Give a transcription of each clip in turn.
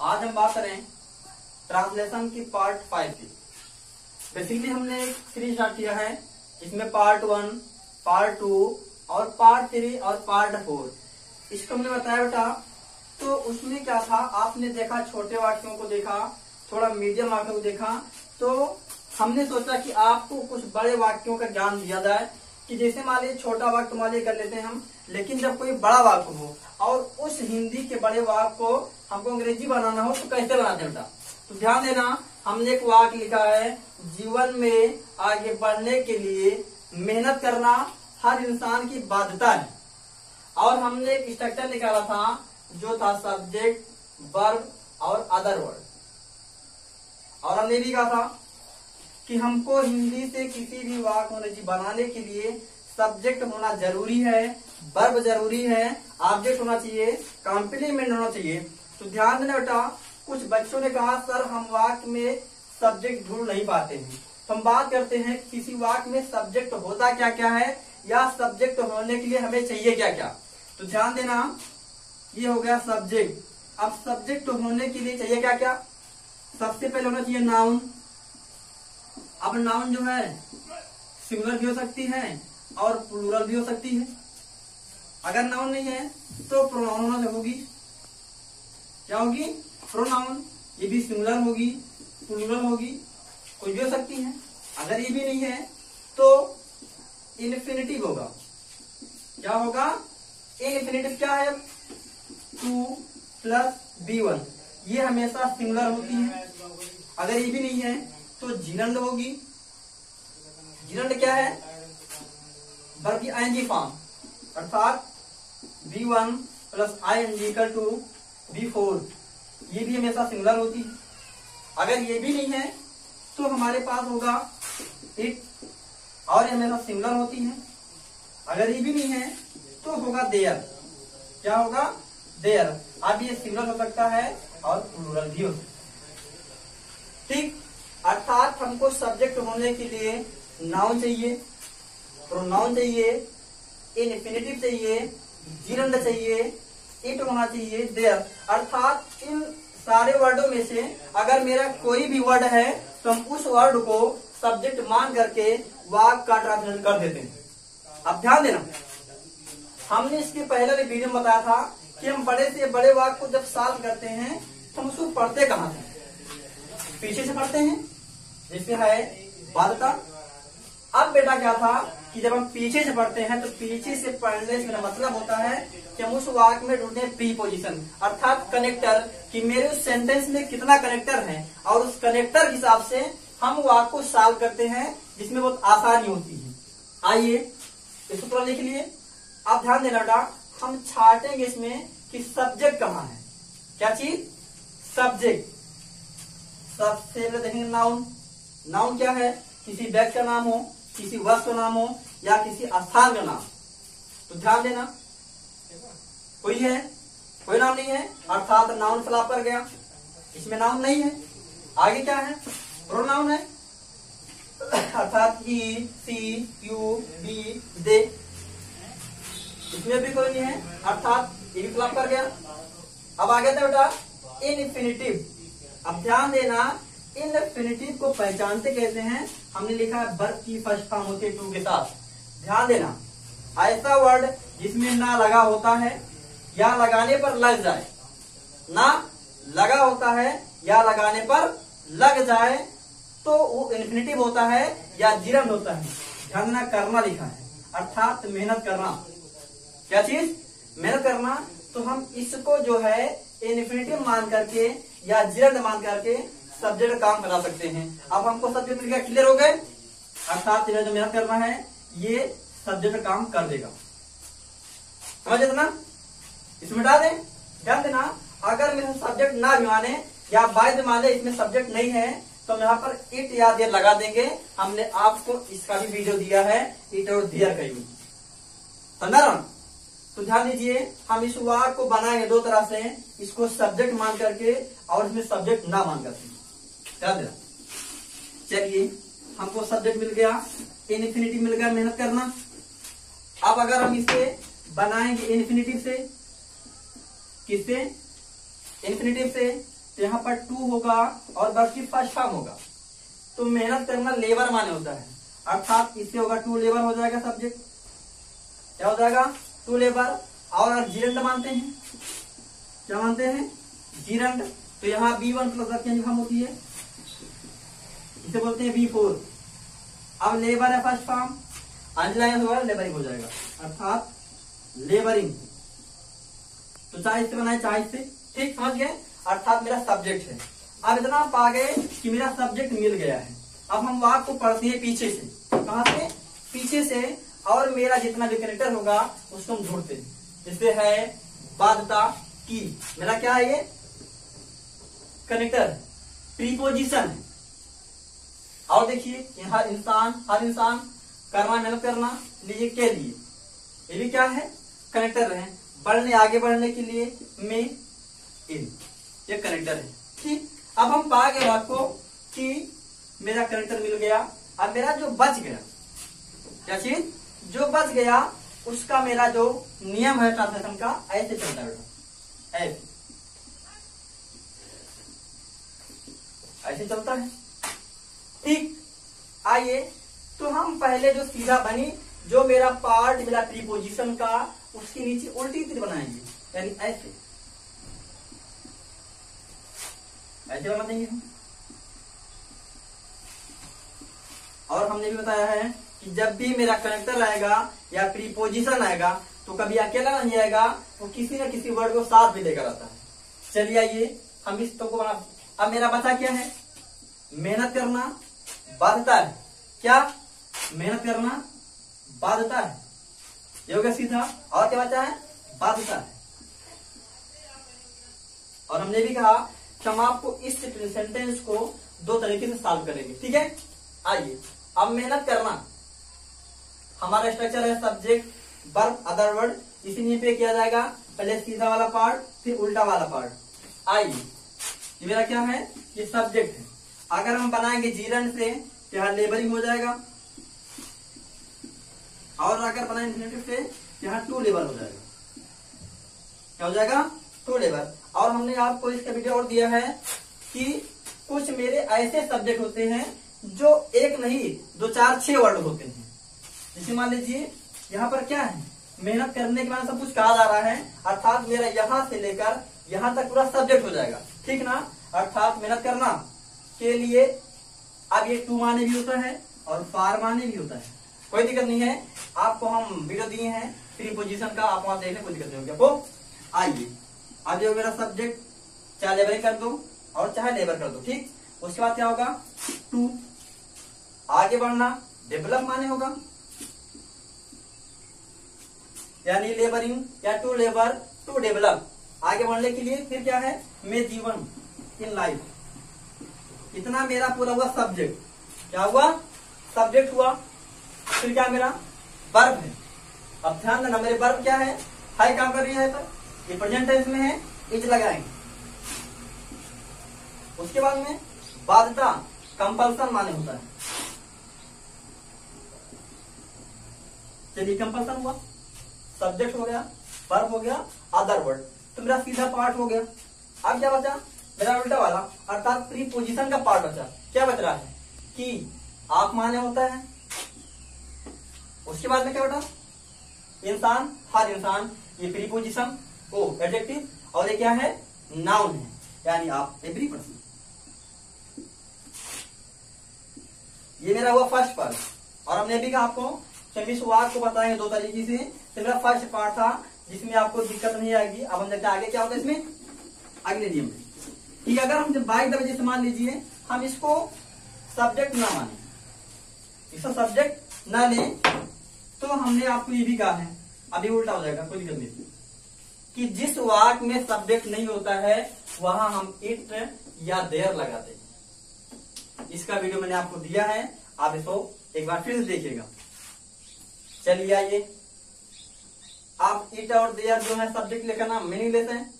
आज हम बात करें ट्रांसलेशन की पार्ट 5 की। बेसिकली हमने एक सीरीज स्टार्ट किया है, इसमें पार्ट 1, पार्ट 2 और पार्ट 3 और पार्ट 4 इसको हमने बताया बेटा। तो उसमें क्या था, आपने देखा छोटे वाक्यों को देखा, थोड़ा मीडियम वाक्यों को देखा, तो हमने सोचा कि आपको कुछ बड़े वाक्यों का ज्ञान दिया जाए कि जैसे मान लीजिए छोटा वाक्य मान लीजिए कर लेते हैं हम, लेकिन जब कोई बड़ा वाक्य हो और उस हिंदी के बड़े वाक्य को हमको अंग्रेजी बनाना हो तो कैसे बनाते हैं बेटा। तो ध्यान देना, हमने एक वाक्य लिखा है, जीवन में आगे बढ़ने के लिए मेहनत करना हर इंसान की बाध्यता है। और हमने एक स्ट्रक्चर निकाला था जो था सब्जेक्ट, वर्ब और अदर वर्ड। और हमने भी कहा था कि हमको हिंदी से किसी भी वाक्य अंग्रेजी बनाने के लिए सब्जेक्ट होना जरूरी है, वर्ब जरूरी है, ऑब्जेक्ट होना चाहिए, कॉम्प्लीमेंट होना चाहिए। तो ध्यान देना बेटा, कुछ बच्चों ने कहा सर हम वाक्य में सब्जेक्ट ढूंढ नहीं पाते हैं। तो हम बात करते हैं किसी वाक्य में सब्जेक्ट होता क्या क्या है या सब्जेक्ट होने के लिए हमें चाहिए क्या क्या। तो ध्यान देना, ये हो गया सब्जेक्ट। अब सब्जेक्ट होने के लिए चाहिए क्या क्या, सबसे पहले होना चाहिए नाउन। अब नाउन जो है सिंगुलर भी हो सकती है और प्लूरल भी हो सकती है। अगर नाउन नहीं है तो प्रोनाउन होना होगी। क्या होगी? प्रोनाउन। ये भी सिंगुलर होगी, प्लूरल होगी, कोई भी हो सकती है। अगर ये भी नहीं है तो इन्फिनिटिव होगा। क्या होगा? इन्फिनिटिव क्या है? 2 + B1, ये हमेशा सिंगुलर होती है। अगर ये भी नहीं है तो जिरंड होगी। जिरंड क्या है? वर्ब की आईएनजी फॉर्म, अर्थात B1 + ING = B4, ये भी हमेशा सिंगुलर होती है। अगर ये भी नहीं है तो हमारे पास होगा इट, और ये हमेशा सिंगुलर होती है। अगर ये भी नहीं है तो होगा देयर। क्या होगा? देयर। अब ये सिंगुलर हो सकता है और प्लूरल भी हो सकता है। ठीक, अर्थात हमको सब्जेक्ट होने के लिए नाउन चाहिए, प्रोनाउन चाहिए, इन्फिनिटिव चाहिए, जिरंड चाहिए, इट होना चाहिए, देयर। अर्थात इन सारे वर्डों में से अगर मेरा कोई भी वर्ड है तो हम उस वर्ड को सब्जेक्ट मान करके वाक्य का ट्रांसलेशन कर देते हैं। अब ध्यान देना, हमने इसके पहले भी वीडियो में बताया था कि हम बड़े से बड़े वाक्य को जब सॉल्व करते हैं तो हम उसको पढ़ते कहाँ से? पीछे से पढ़ते हैं, जैसे है बाध्यता। अब बेटा क्या था कि जब हम पीछे से पढ़ते हैं तो पीछे से पढ़ने से मेरा मतलब होता है कि हम उस वाक्य में ढूंढते हैं प्रीपोजिशन, अर्थात कनेक्टर, कि मेरे उस सेंटेंस में कितना कनेक्टर है, और उस कनेक्टर के हिसाब से हम वाक्य को सॉल्व करते हैं, जिसमें बहुत आसानी होती है। आइए इसको थोड़ा लिख लिए। अब ध्यान देना बेटा, हम छाटेंगे इसमें कि सब्जेक्ट कहाँ है। क्या चीज? सब्जेक्ट। सबसे पहले देखेंगे नाउन। नाउन क्या है? किसी व्यक्ति का नाम हो, किसी वस्तु का नाम हो या किसी स्थान का नाम। तो ध्यान देना, कोई है, कोई नाम नहीं है, अर्थात नाउन फ्लॉप कर गया, इसमें नाउन नहीं है। आगे क्या है? प्रोनाउन है, अर्थात ही, सी, यू, बी, दे, इसमें भी कोई नहीं है, अर्थात ये भी फ्लॉप कर गया। अब आगे था बेटा इनफिनिटिव। अब ध्यान देना, इनफिनिटिव को पहचानते कैसे हैं? हमने लिखा है वर्ब की फर्स्ट फॉर्म होती है टू के साथ। ध्यान देना, ऐसा वर्ड जिसमें ना लगा होता है या लगाने पर लग जाए, ना लगा होता है या लगाने पर लग जाए तो वो इन्फिनिटिव होता है या जिरंड होता है। ध्यान देना, करना लिखा है, अर्थात मेहनत करना। क्या चीज? मेहनत करना। तो हम इसको जो है इन्फिनिटिव मान करके या जिरंड मान करके सब्जेक्ट काम बना सकते हैं। अब हमको सब्जेक्ट मिल गया, क्लियर हो गए, अर्थात जो मेहनत करना है ये सब्जेक्ट काम कर देगा। समझ ना? इसमें डाल दें। ध्यान देना, अगर मेरे सब्जेक्ट ना भी माने या बाय माने इसमें सब्जेक्ट नहीं है तो हम यहाँ पर इट या देयर लगा देंगे। हमने आपको इसका भी वीडियो दिया है, इट और देयर का यूज। समझा ना? तो ध्यान दीजिए, हम इस वाक्य को बनाएंगे दो तरह से, इसको सब्जेक्ट मान करके और इसमें सब्जेक्ट ना मान करके। ध्यान देना। चलिए, हमको सब्जेक्ट मिल गया, इन्फिनिटिव मिल गया, मेहनत करना। अब अगर हम इसे बनाएंगे इन्फिनिटिव से, किससे? इन्फिनिटिव से, तो यहाँ पर टू होगा और वर्ब की फर्स्ट फॉर्म होगा। तो मेहनत करना लेबर माने होता है, अर्थात इससे होगा टू लेबर हो जाएगा सब्जेक्ट। क्या हो जाएगा? To labour. और जीरंड मानते हैं, क्या मानते हैं? जीरंड। तो यहाँ B1 प्लस चेंज फॉर्म होती है, इसे बोलते हैं B4। अब लेबर है फर्स्ट फॉर्म, अंडरलाइन होगा लेबरिंग हो जाएगा, अर्थात लेबरिंग। तो चाहे इससे बनाए चाहे इससे, ठीक समझ गए? अर्थात मेरा सब्जेक्ट है। अब इतना आप आ गए कि मेरा सब्जेक्ट मिल गया है। अब हम वाक्य को पढ़ते हैं पीछे से। कहां से? पीछे से। और मेरा जितना भी कनेक्टर होगा उसको हम ढूंढते हैं। जैसे है बाध्यता की, मेरा क्या है? ये कनेक्टर प्रीपोजिशन है। और देखिए हर इंसान करना, मेहनत करना, लिए के लिए, ये भी क्या है? कनेक्टर है। बढ़ने, आगे बढ़ने के लिए में इन, ये कनेक्टर है। ठीक, अब हम पा गए आपको कि मेरा कनेक्टर मिल गया। अब मेरा जो बच गया, क्या चीज? जो बच गया उसका मेरा जो नियम है ट्रांसलेशन का, ऐसे चलता है बेटा, ऐसे चलता है। ठीक, आइए तो हम पहले जो सीधा बनी, जो मेरा पार्ट मिला प्रीपोजिशन का, उसके नीचे उल्टी तीर बनाएंगे, यानी ऐसे बना देंगे हम। और हमने भी बताया है कि जब भी मेरा कनेक्टर आएगा या प्रीपोजिशन आएगा तो कभी अकेला नहीं आएगा, वो किसी न किसी वर्ड को साथ भी लेकर आता है। चलिए आइए हम इस तो को बना। अब मेरा बचा क्या है? मेहनत करना बाध्यता है। क्या? मेहनत करना बाध्यता है, ये हो गया सीधा। और क्या बचा है? बाध्यता है। और हमने भी कहा कि हम आपको इस सेंटेंस को दो तरीके से सॉल्व करेंगे, ठीक है? आइए, अब मेहनत करना, हमारा स्ट्रक्चर है सब्जेक्ट वर्ब अदर वर्ड, इसी पे किया जाएगा। पहले सीधा वाला पार्ट, फिर उल्टा वाला पार्ट। आइए, ये मेरा क्या है? ये सब्जेक्ट है। अगर हम बनाएंगे जीरंड से तो यहाँ लेबरिंग हो जाएगा, और अगर बनाए इंफिनिटिव से यहाँ टू लेबर हो जाएगा। क्या हो जाएगा? To labour. और हमने आपको इसका वीडियो और दिया है कि कुछ मेरे ऐसे सब्जेक्ट होते हैं जो एक नहीं 2 4 6 वर्ड होते हैं। जैसे मान लीजिए यहाँ पर क्या है? मेहनत करने के बाद सब कुछ कहा जा रहा है, अर्थात मेरा यहाँ से लेकर यहाँ तक पूरा सब्जेक्ट हो जाएगा, ठीक ना? अर्थात मेहनत करना के लिए अब ये टू माने भी होता है और फार माने भी होता है, कोई दिक्कत नहीं है। आपको हम वीडियो दिए हैं प्रीपोजिशन का, आप वहां देखने कोई दिक्कत नहीं होगी आपको। आइए, अब जो मेरा सब्जेक्ट चाहे लेबरिंग कर दो और चाहे लेबर कर दो, ठीक? उसके बाद क्या होगा? टू, आगे बढ़ना, डेवलप माने होगा, यानी लेबरिंग या टू लेबर टू डेवलप, आगे बढ़ने के लिए। फिर क्या है? मैं जीवन, इन लाइफ। इतना मेरा पूरा हुआ सब्जेक्ट। क्या हुआ? सब्जेक्ट हुआ। फिर क्या मेरा? वर्ब है। अब ध्यान देना, मेरे वर्ब क्या है? हाई काम कर रही है, पर ये प्रेजेंट टेंस में है, इज लगाएंगे। उसके बाद में बाध्यता, कंपल्सन माने होता है। चलिए, कंपल्सन हुआ, सब्जेक्ट हो गया, वर्ब हो गया, अदर वर्ड, तो मेरा सीधा पार्ट हो गया। अब क्या बचा? मेरा उल्टा वाला, अर्थात प्रीपोजिशन का पार्ट बचा। क्या बच रहा है? कि आप माने होता है। उसके बाद में क्या बचा? इंसान, हर इंसान, ये प्रीपोजिशन ओ एडजेक्टिव, और ये क्या है? नाउन है, यानी आप, एवरी पर्सन। ये मेरा हुआ फर्स्ट पार्ट। और हमने भी कहा आपको कि इस वाक्य को बताएंगे दो तरीके से। तो मेरा फर्स्ट पार्ट था जिसमें आपको दिक्कत नहीं आएगी। अब हम देखते हैं आगे क्या होगा इसमें, अगले नियम में। ठीक, अगर हम जब बाई द वजह से मान लीजिए हम इसको सब्जेक्ट ना माने, इसको सब्जेक्ट ना ले, तो हमने आपको ये भी कहा है, अभी उल्टा हो जाएगा, कोई दिक्कत नहीं, कि जिस वाक्य में सब्जेक्ट नहीं होता है वहां हम इट या देयर लगाते हैं। इसका वीडियो मैंने आपको दिया है, आप इसको एक बार फिर से देखिएगा। चलिए आइए, आप इट और देयर जो है सब्जेक्ट लेकर नाम में नहीं लेते हैं,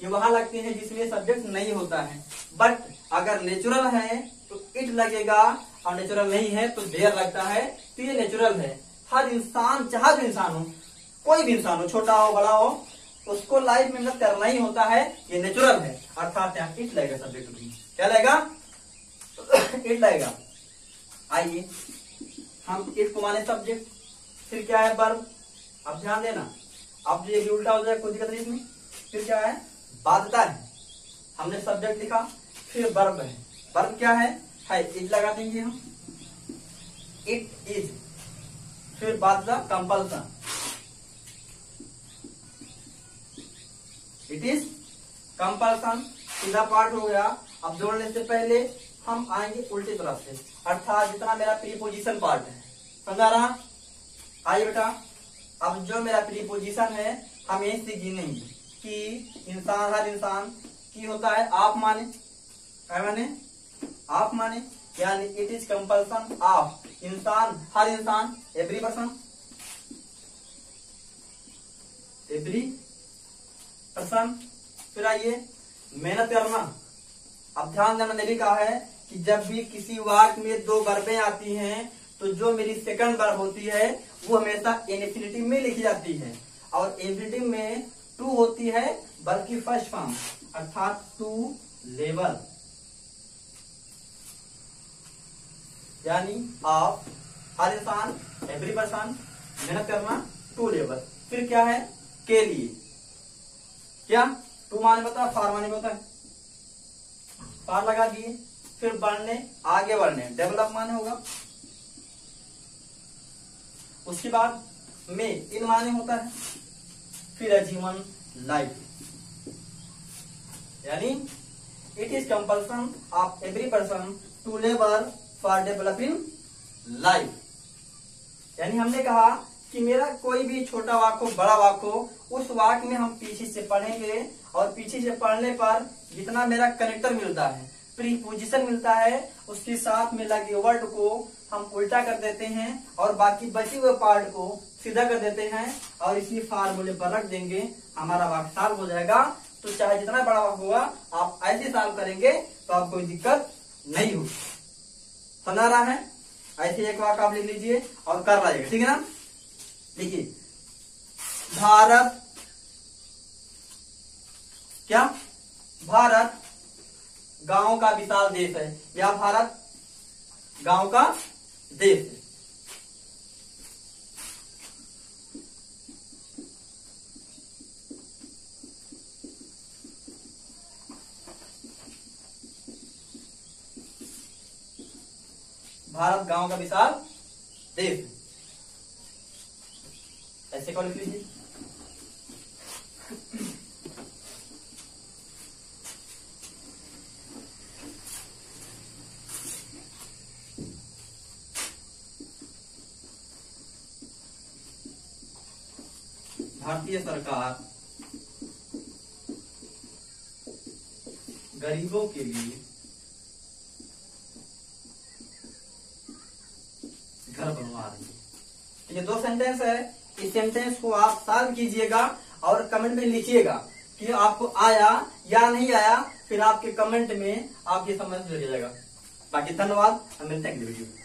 ये वहां लगते हैं जिसमें सब्जेक्ट नहीं होता है। बट अगर नेचुरल है तो इट लगेगा, और नेचुरल नहीं है तो देयर लगता है। तो ये नेचुरल है। हर इंसान, चाहे जो इंसान हो, कोई भी इंसान हो, छोटा हो बड़ा हो, उसको लाइफ मेहनत करना ही होता है, ये नेचुरल है। अर्थात यहाँ इट लगेगा सब्जेक्ट भी, क्या लगेगा? इट लगेगा। आइए हम इट को माने सब्जेक्ट, फिर क्या है? वर्ब। अब ध्यान देना, अब ये भी उल्टा हो जाए, कोई दिक्कत नहीं इसमें। फिर क्या है? बाध्यता है। हमने सब्जेक्ट लिखा, फिर वर्ब है। वर्ब क्या है? इज लगा देंगे हम, इट इज। फिर बाध्यता कंपल्सन, इट इज कंपल्सन। सीधा पार्ट हो गया। अब जोड़ने से पहले हम आएंगे उल्टी तरफ से, अर्थात जितना मेरा प्रीपोजिशन पार्ट है, समझा रहा? आइए बेटा, अब जो मेरा प्रीपोजिशन है हम यहीं से गिनेंगे कि इंसान, हर इंसान की होता है आप माने, क्या माने? आप माने, यानी इट इज कंपल्सन ऑफ इंसान, हर इंसान, एवरी पर्सन, एवरी पर्सन। फिर आइए मेहनत करना। अब ध्यान देना, मैंने भी कहा है कि जब भी किसी वाक्य में दो वर्बें आती हैं तो जो मेरी सेकंड वर्ब होती है वो हमेशा इन्फिनिटिव में लिखी जाती है, और इन्फिनिटिव में टू होती है, बल्कि फर्स्ट फॉर्म, अर्थात टू लेवल, यानी आप, हर इंसान, एवरी पर्सन, मेहनत करना, टू लेवल। फिर क्या है? के लिए। क्या? टू माने होता है, फार माने होता है, फार लगा दिए। फिर बढ़ने, आगे बढ़ने, डेवलप माने होगा। उसके बाद में इन माने होता है। फिर है जीवन, लाइफ, यानी it is compulsion of every person to labour for developing life. यानी हमने कहा कि मेरा कोई भी छोटा वाक्य हो, बड़ा वाक्य हो, उस वाक्य में हम पीछे से पढ़ेंगे, और पीछे से पढ़ने पर जितना मेरा कनेक्टर मिलता है, प्रीपोजिशन मिलता है, उसके साथ में लगे वर्ड को हम उल्टा कर देते हैं और बाकी बचे हुए पार्ट को सीधा कर देते हैं और इसी फार्मूले पर रख देंगे, हमारा वाक्य सॉल्व हो जाएगा। तो चाहे जितना बड़ा वाक्य होगा आप ऐसे सॉल्व करेंगे तो आपको कोई दिक्कत नहीं होगी। समझ रहा है? ऐसे एक वाक्य आप लिख लीजिए और कर लाइएगा, ठीक है ना? देखिए, भारत, क्या? भारत गांव का विशाल देश है, या भारत गांव का देश है। भारत गांव का विशाल देश है, ऐसे कौन लिख लीजिए। भारतीय सरकार गरीबों के लिए घर बनवा रही है। ये दो सेंटेंस है, इस सेंटेंस को आप सॉल्व कीजिएगा और कमेंट में लिखिएगा कि आपको आया या नहीं आया, फिर आपके कमेंट में आपकी समझ मिल जाएगा। बाकी धन्यवाद, हम मिलते हैं अगली वीडियो में।